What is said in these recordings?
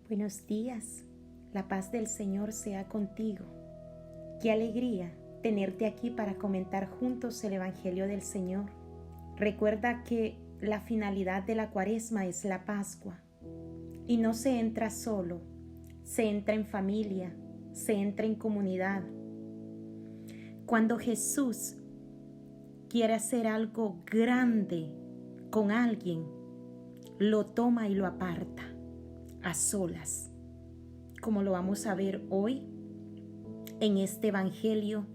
Buenos días, la paz del Señor sea contigo. Qué alegría tenerte aquí para comentar juntos el Evangelio del Señor. Recuerda que la finalidad de la Cuaresma es la Pascua y no se entra solo, se entra en familia, se entra en comunidad. Cuando Jesús quiere hacer algo grande con alguien, lo toma y lo aparta a solas, como lo vamos a ver hoy en este Evangelio,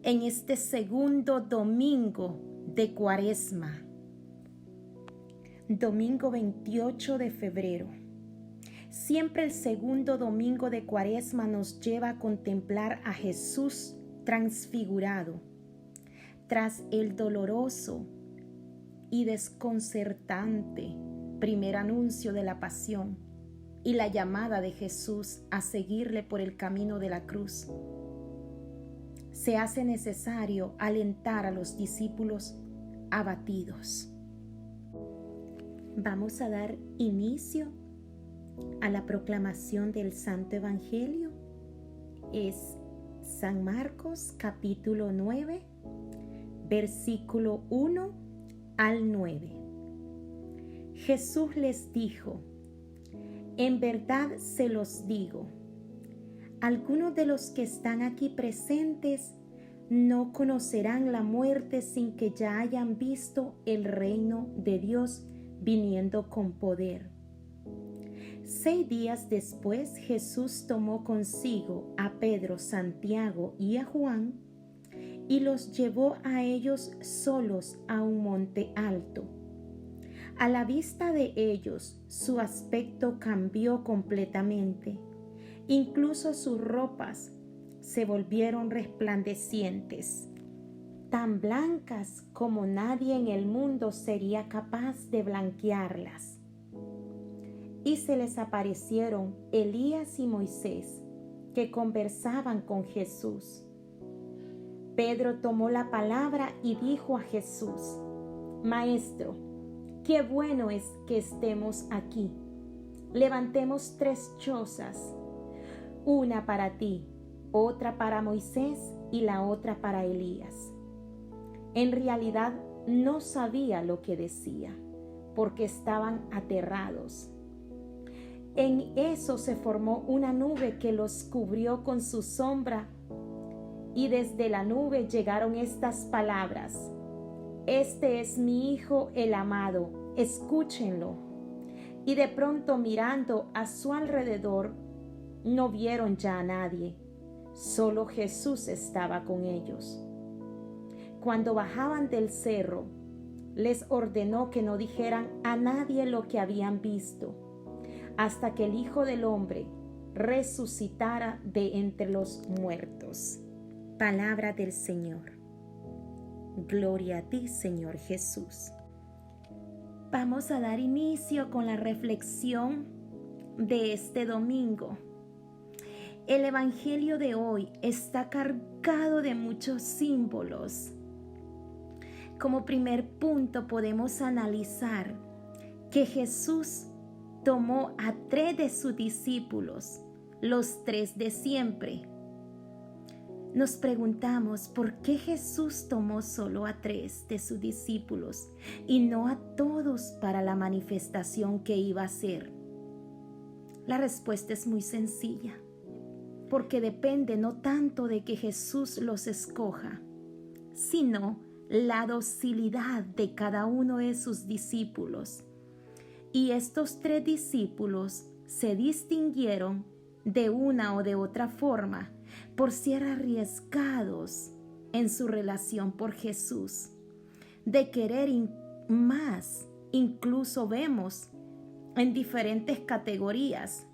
en este segundo domingo de Cuaresma, domingo 28 de febrero. Siempre el segundo domingo de Cuaresma nos lleva a contemplar a Jesús transfigurado tras el doloroso y desconcertante primer anuncio de la pasión y la llamada de Jesús a seguirle por el camino de la cruz. Se hace necesario alentar a los discípulos abatidos. Vamos a dar inicio a la proclamación del Santo Evangelio. Es San Marcos capítulo 9, versículo 1 al 9. Jesús les dijo: en verdad se los digo, algunos de los que están aquí presentes no conocerán la muerte sin que ya hayan visto el reino de Dios viniendo con poder. 6 días después, Jesús tomó consigo a Pedro, Santiago y a Juan y los llevó a ellos solos a un monte alto. A la vista de ellos, su aspecto cambió completamente. Incluso sus ropas se volvieron resplandecientes, tan blancas como nadie en el mundo sería capaz de blanquearlas. Y se les aparecieron Elías y Moisés, que conversaban con Jesús. Pedro tomó la palabra y dijo a Jesús: Maestro, qué bueno es que estemos aquí. Levantemos 3 chozas, una para ti, otra para Moisés y la otra para Elías. En realidad no sabía lo que decía, porque estaban aterrados. En eso se formó una nube que los cubrió con su sombra, y desde la nube llegaron estas palabras: Este es mi Hijo el amado, escúchenlo. Y de pronto, mirando a su alrededor, no vieron ya a nadie, solo Jesús estaba con ellos. Cuando bajaban del cerro, les ordenó que no dijeran a nadie lo que habían visto, hasta que el Hijo del Hombre resucitara de entre los muertos. Palabra del Señor. Gloria a ti, Señor Jesús. Vamos a dar inicio con la reflexión de este domingo. El Evangelio de hoy está cargado de muchos símbolos. Como primer punto podemos analizar que Jesús tomó a 3 de sus discípulos, los 3 de siempre. Nos preguntamos por qué Jesús tomó solo a 3 de sus discípulos y no a todos para la manifestación que iba a hacer. La respuesta es muy sencilla, porque depende no tanto de que Jesús los escoja, sino la docilidad de cada uno de sus discípulos. Y estos 3 discípulos se distinguieron de una o de otra forma por ser arriesgados en su relación por Jesús, de querer más. Incluso vemos en diferentes categorías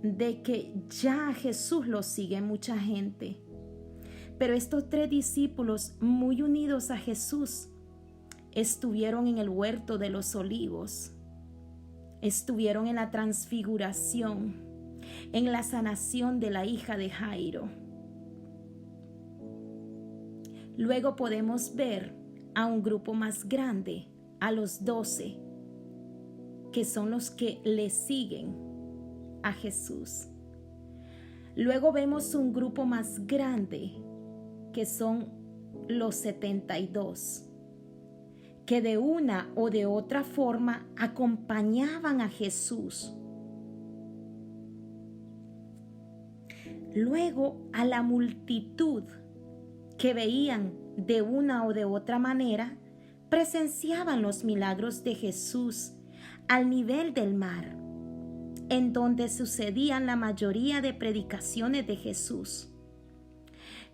de que ya a Jesús lo sigue mucha gente. Pero estos 3 discípulos, muy unidos a Jesús, estuvieron en el huerto de los olivos, estuvieron en la transfiguración, en la sanación de la hija de Jairo. Luego podemos ver a un grupo más grande, a los 12, que son los que le siguen a Jesús. Luego vemos un grupo más grande, que son los 72, que de una o de otra forma acompañaban a Jesús. Luego a la multitud que veían de una o de otra manera, presenciaban los milagros de Jesús al nivel del mar, en donde sucedían la mayoría de predicaciones de Jesús.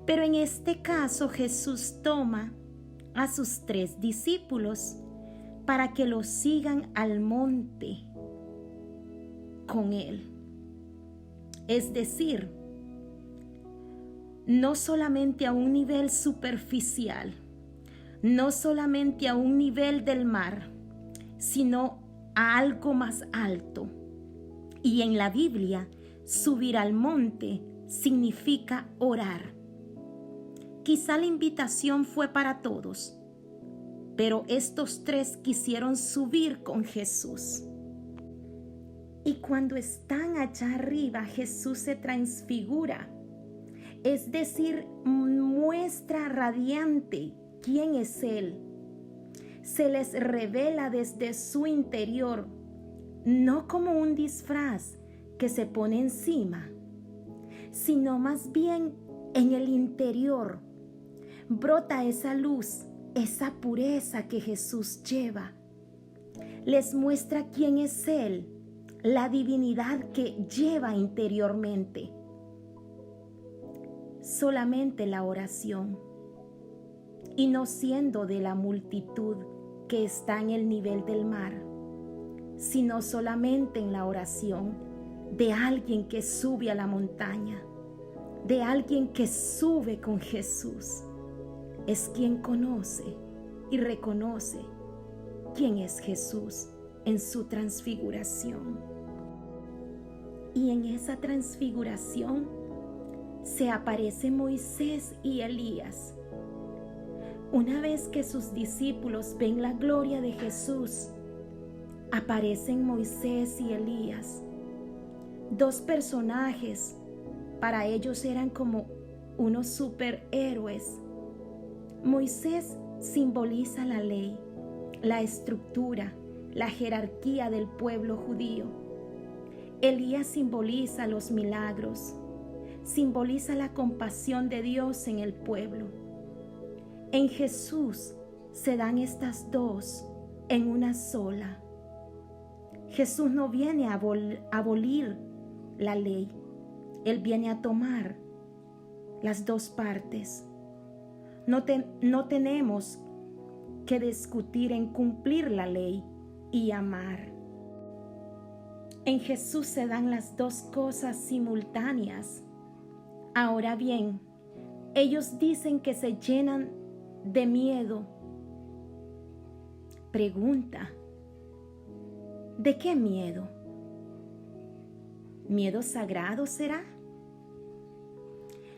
Pero en este caso Jesús toma a sus 3 discípulos para que los sigan al monte con él. Es decir, no solamente a un nivel superficial, no solamente a un nivel del mar, sino a algo más alto. Y en la Biblia, subir al monte significa orar. Quizá la invitación fue para todos, pero estos 3 quisieron subir con Jesús. Y cuando están allá arriba, Jesús se transfigura, es decir, muestra radiante quién es Él. Se les revela desde su interior, no como un disfraz que se pone encima, sino más bien en el interior. Brota esa luz, esa pureza que Jesús lleva. Les muestra quién es Él, la divinidad que lleva interiormente. Solamente la oración, y no siendo de la multitud que está en el nivel del mar, sino solamente en la oración de alguien que sube a la montaña, de alguien que sube con Jesús. Es quien conoce y reconoce quién es Jesús en su transfiguración. Y en esa transfiguración se aparecen Moisés y Elías. Una vez que sus discípulos ven la gloria de Jesús, aparecen Moisés y Elías. 2 personajes, para ellos eran como unos superhéroes. Moisés simboliza la ley, la estructura, la jerarquía del pueblo judío. Elías simboliza los milagros, simboliza la compasión de Dios en el pueblo. En Jesús se dan estas 2 en una sola. Jesús no viene a abolir la ley, Él viene a tomar las 2 partes. No tenemos que discutir en cumplir la ley y amar. En Jesús se dan las 2 cosas simultáneas. Ahora bien, ellos dicen que se llenan de miedo. Pregunta: ¿de qué miedo? ¿Miedo sagrado será?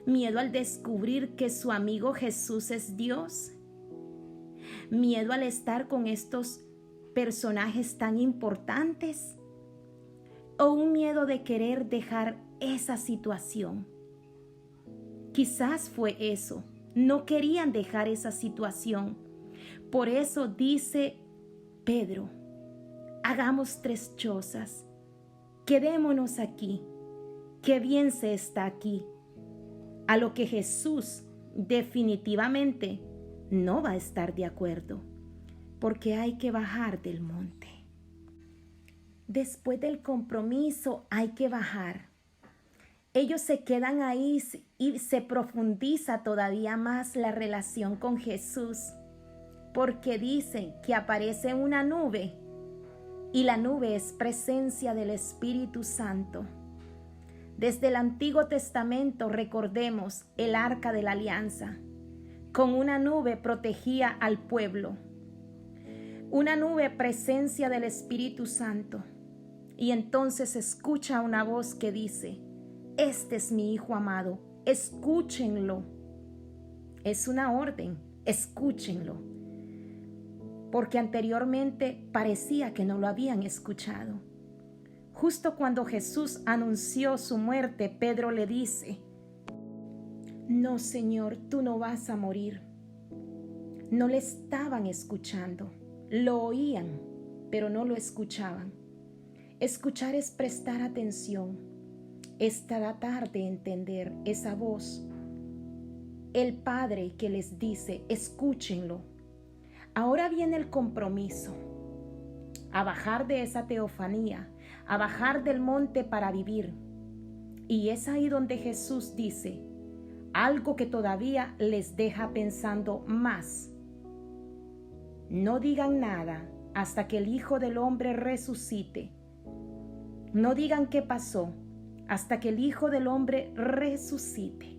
¿Miedo al descubrir que su amigo Jesús es Dios? ¿Miedo al estar con estos personajes tan importantes? ¿O un miedo de querer dejar esa situación? Quizás fue eso. No querían dejar esa situación. Por eso dice Pedro: hagamos 3 chozas. Quedémonos aquí. Qué bien se está aquí. A lo que Jesús definitivamente no va a estar de acuerdo, porque hay que bajar del monte. Después del compromiso hay que bajar. Ellos se quedan ahí y se profundiza todavía más la relación con Jesús, porque dicen que aparece una nube y la nube es presencia del Espíritu Santo. Desde el Antiguo Testamento recordemos el Arca de la Alianza. Con una nube protegía al pueblo. Una nube, presencia del Espíritu Santo. Y entonces escucha una voz que dice: este es mi Hijo amado, escúchenlo. Es una orden, escúchenlo. porque anteriormente parecía que no lo habían escuchado. Justo cuando Jesús anunció su muerte, Pedro le dice: no, Señor, tú no vas a morir. No le estaban escuchando, lo oían, pero no lo escuchaban. Escuchar es prestar atención, es tratar de entender esa voz. El Padre que les dice: escúchenlo. Ahora viene el compromiso, a bajar de esa teofanía, a bajar del monte para vivir. Y es ahí donde Jesús dice algo que todavía les deja pensando más. No digan nada hasta que el Hijo del Hombre resucite. No digan qué pasó hasta que el Hijo del Hombre resucite.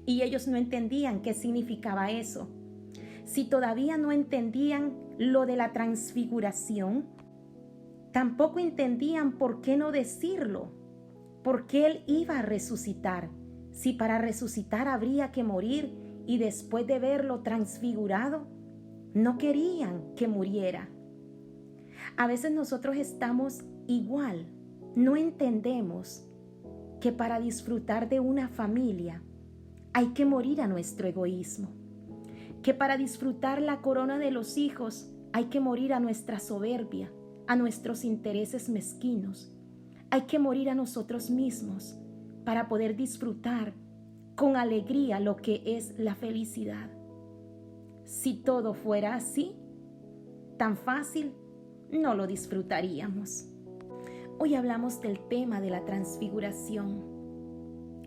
Y ellos no entendían qué significaba eso. Si todavía no entendían lo de la transfiguración, tampoco entendían por qué no decirlo, por qué Él iba a resucitar, si para resucitar habría que morir y después de verlo transfigurado, no querían que muriera. A veces nosotros estamos igual, no entendemos que para disfrutar de una familia hay que morir a nuestro egoísmo, que para disfrutar la corona de los hijos hay que morir a nuestra soberbia, a nuestros intereses mezquinos. Hay que morir a nosotros mismos para poder disfrutar con alegría lo que es la felicidad. Si todo fuera así, tan fácil, no lo disfrutaríamos. Hoy hablamos del tema de la transfiguración.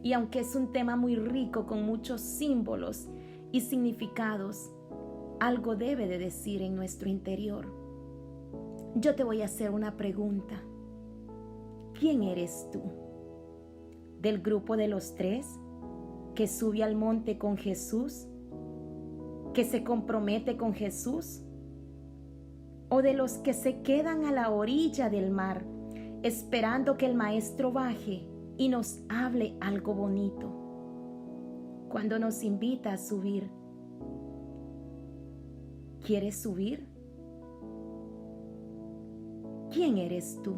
Y aunque es un tema muy rico con muchos símbolos y significados, algo debe de decir en nuestro interior. Yo te voy a hacer una pregunta. ¿Quién eres tú? ¿Del grupo de los 3 que sube al monte con Jesús? ¿Que se compromete con Jesús? ¿O de los que se quedan a la orilla del mar esperando que el Maestro baje y nos hable algo bonito? Cuando nos invita a subir, ¿quieres subir? ¿Quién eres tú?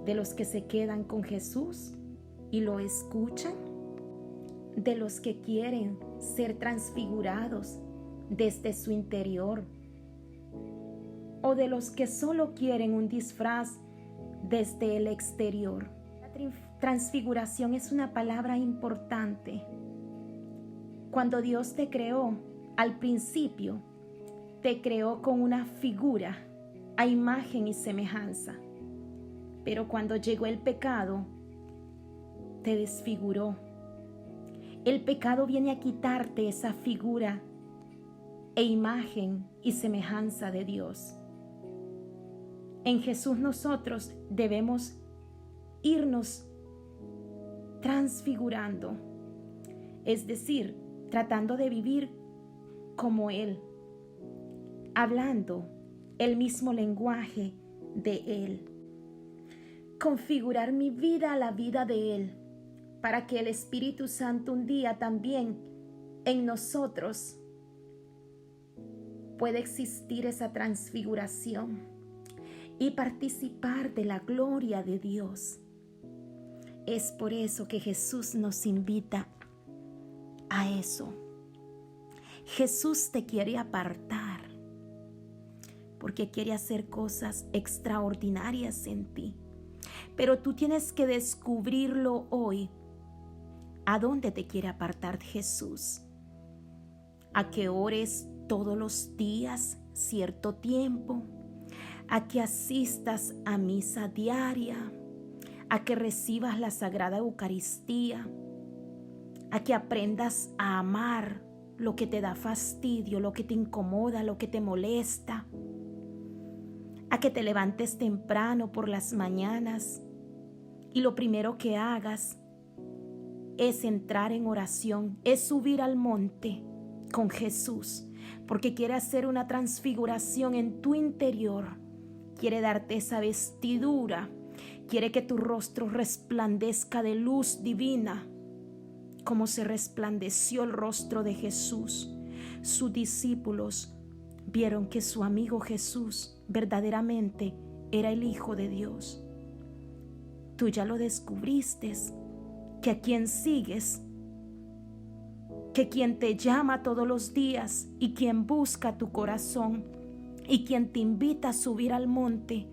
¿De los que se quedan con Jesús y lo escuchan? ¿De los que quieren ser transfigurados desde su interior? ¿O de los que solo quieren un disfraz desde el exterior? La transfiguración es una palabra importante. Cuando Dios te creó, al principio, te creó con una figura, a imagen y semejanza. Pero cuando llegó el pecado, te desfiguró. El pecado viene a quitarte esa figura e imagen y semejanza de Dios. En Jesús nosotros debemos irnos transfigurando, es decir, tratando de vivir como Él, hablando el mismo lenguaje de Él. Configurar mi vida a la vida de Él, para que el Espíritu Santo un día también en nosotros pueda existir esa transfiguración y participar de la gloria de Dios. Es por eso que Jesús nos invita a eso. Jesús te quiere apartar, porque quiere hacer cosas extraordinarias en ti. Pero tú tienes que descubrirlo hoy. ¿A dónde te quiere apartar Jesús? ¿A que ores todos los días cierto tiempo? ¿A que asistas a misa diaria? ¿A que recibas la Sagrada Eucaristía? ¿A que aprendas a amar lo que te da fastidio, lo que te incomoda, lo que te molesta? ¿A que te levantes temprano por las mañanas y lo primero que hagas es entrar en oración, es subir al monte con Jesús, porque quiere hacer una transfiguración en tu interior, quiere darte esa vestidura, quiere que tu rostro resplandezca de luz divina, como se resplandeció el rostro de Jesús? Sus discípulos vieron que su amigo Jesús verdaderamente era el Hijo de Dios. Tú ya lo descubriste, que a quien sigues, que quien te llama todos los días y quien busca tu corazón y quien te invita a subir al monte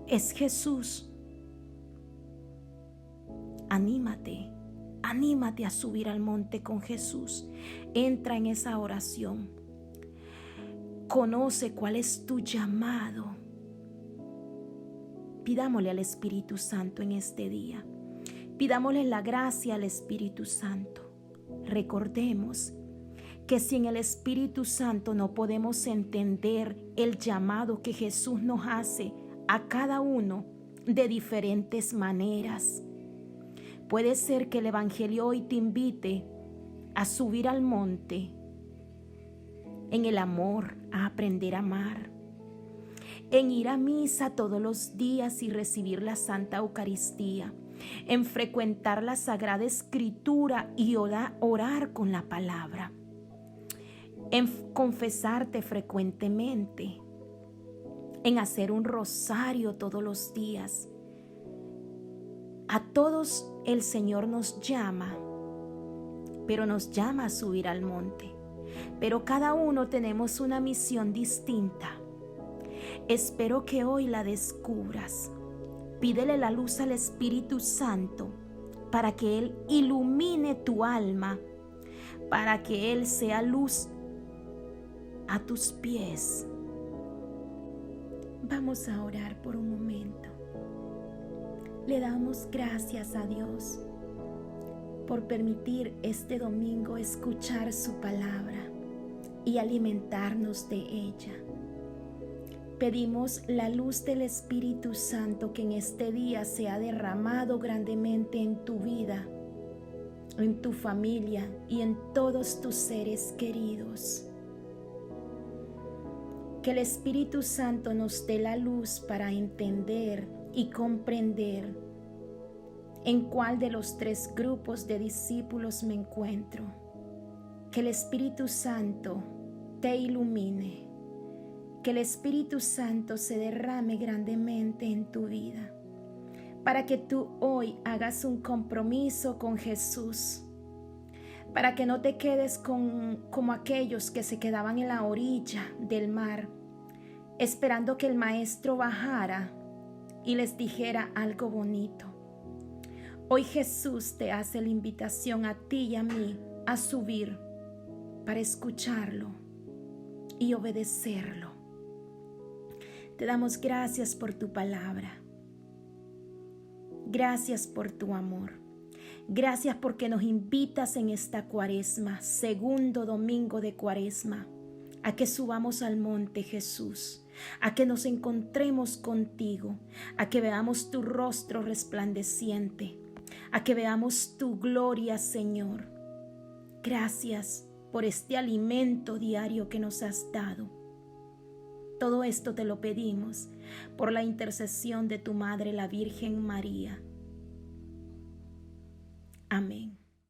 es Jesús. Anímate a subir al monte con Jesús. Entra en esa oración. Conoce cuál es tu llamado. Pidámosle al Espíritu Santo en este día. Pidámosle la gracia al Espíritu Santo. Recordemos que sin el Espíritu Santo no podemos entender el llamado que Jesús nos hace a cada uno de diferentes maneras. Puede ser que el Evangelio hoy te invite a subir al monte en el amor, a aprender a amar, en ir a misa todos los días y recibir la Santa Eucaristía, en frecuentar la Sagrada Escritura y orar con la palabra, en confesarte frecuentemente, en hacer un rosario todos los días. A todos el Señor nos llama, pero nos llama a subir al monte. Pero cada uno tenemos una misión distinta. Espero que hoy la descubras. Pídele la luz al Espíritu Santo para que Él ilumine tu alma, para que Él sea luz a tus pies. Vamos a orar por un momento. Le damos gracias a Dios por permitir este domingo escuchar su palabra y alimentarnos de ella. Pedimos la luz del Espíritu Santo que en este día sea derramado grandemente en tu vida, en tu familia y en todos tus seres queridos. Que el Espíritu Santo nos dé la luz para entender y comprender en cuál de los 3 grupos de discípulos me encuentro. Que el Espíritu Santo te ilumine. Que el Espíritu Santo se derrame grandemente en tu vida, para que tú hoy hagas un compromiso con Jesús, para que no te quedes como aquellos que se quedaban en la orilla del mar, esperando que el Maestro bajara y les dijera algo bonito. Hoy Jesús te hace la invitación a ti y a mí a subir para escucharlo y obedecerlo. Te damos gracias por tu palabra. Gracias por tu amor. Gracias porque nos invitas en esta Cuaresma, segundo domingo de Cuaresma, a que subamos al monte, Jesús, a que nos encontremos contigo, a que veamos tu rostro resplandeciente, a que veamos tu gloria, Señor. Gracias por este alimento diario que nos has dado. Todo esto te lo pedimos por la intercesión de tu Madre, la Virgen María. Amén.